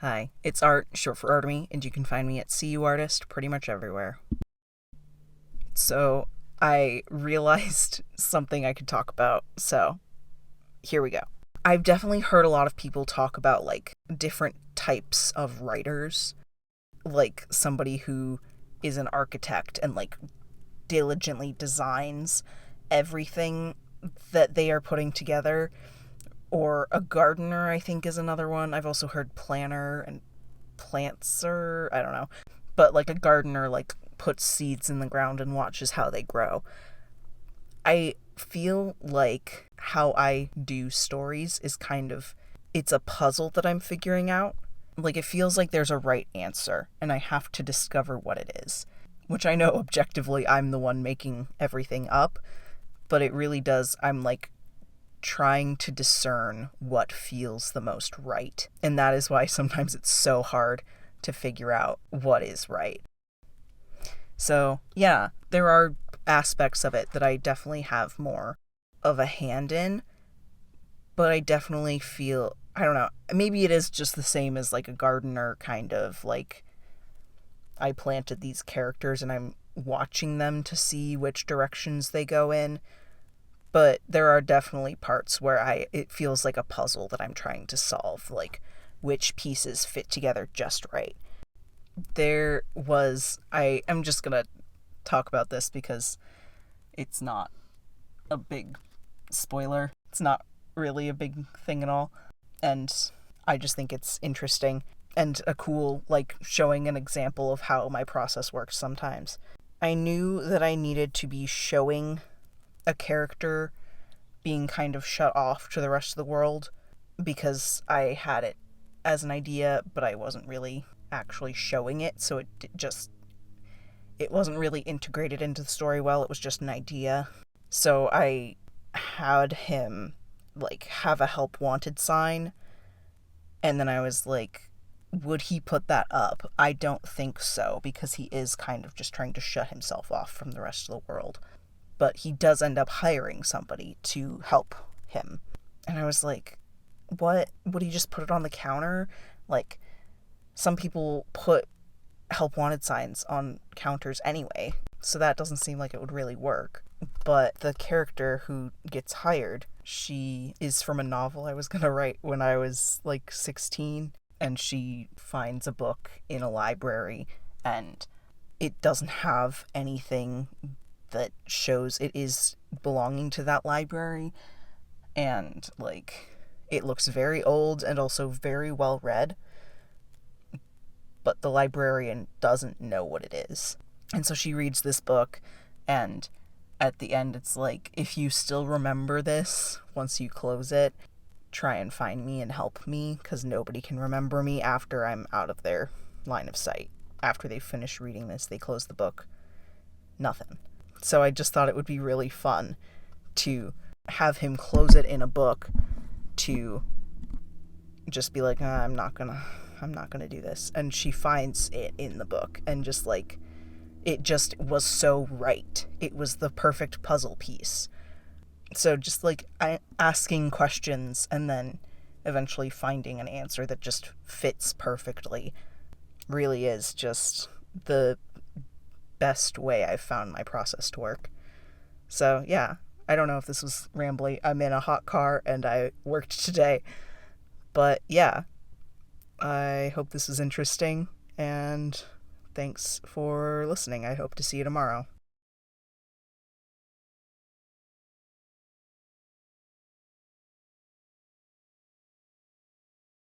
Hi, it's Art, short for Artemy, and you can find me at CU Artist pretty much everywhere. So, I realized something I could talk about, so here we go. I've definitely heard a lot of people talk about, different types of writers, like somebody who is an architect and, diligently designs everything that they are putting together, or a gardener, I think, is another one. I've also heard planner and plantser, I don't know. But a gardener puts seeds in the ground and watches how they grow. I feel like how I do stories is it's a puzzle that I'm figuring out. It feels like there's a right answer and I have to discover what it is. Which I know objectively I'm the one making everything up, but it really does. I'm trying to discern what feels the most right. And that is why sometimes it's so hard to figure out what is right. So, yeah, there are aspects of it that I definitely have more of a hand in, but I definitely feel, I don't know, maybe it is just the same as a gardener kind of I planted these characters and I'm watching them to see which directions they go in. But there are definitely parts where it feels like a puzzle that I'm trying to solve, which pieces fit together just right. I'm just gonna talk about this because it's not a big spoiler. It's not really a big thing at all. And I just think it's interesting and a cool, showing an example of how my process works sometimes. I knew that I needed to be showing a character being kind of shut off to the rest of the world because I had it as an idea, but I wasn't really actually showing it, so it wasn't really integrated into the story well. It was just an idea. So I had him have a help wanted sign, and then I was like, would he put that up? I don't think so, because he is kind of just trying to shut himself off from the rest of the world. But he does end up hiring somebody to help him. And I was like, what? Would he just put it on the counter? Some people put help wanted signs on counters anyway, so that doesn't seem like it would really work. But the character who gets hired, she is from a novel I was gonna write when I was 16, and she finds a book in a library, and it doesn't have anything that shows it is belonging to that library, and it looks very old and also very well read, but the librarian doesn't know what it is. And so she reads this book, and at the end it's if you still remember this once you close it, try and find me and help me, because nobody can remember me after I'm out of their line of sight. After they finish reading this, they close the book. Nothing. So I just thought it would be really fun to have him close it in a book, to just be like, I'm not gonna do this. And she finds it in the book, and just it just was so right. It was the perfect puzzle piece. So just asking questions and then eventually finding an answer that just fits perfectly really is just the best way I've found my process to work. So yeah, I don't know if this was rambly. I'm in a hot car and I worked today. But yeah, I hope this was interesting, and thanks for listening. I hope to see you tomorrow.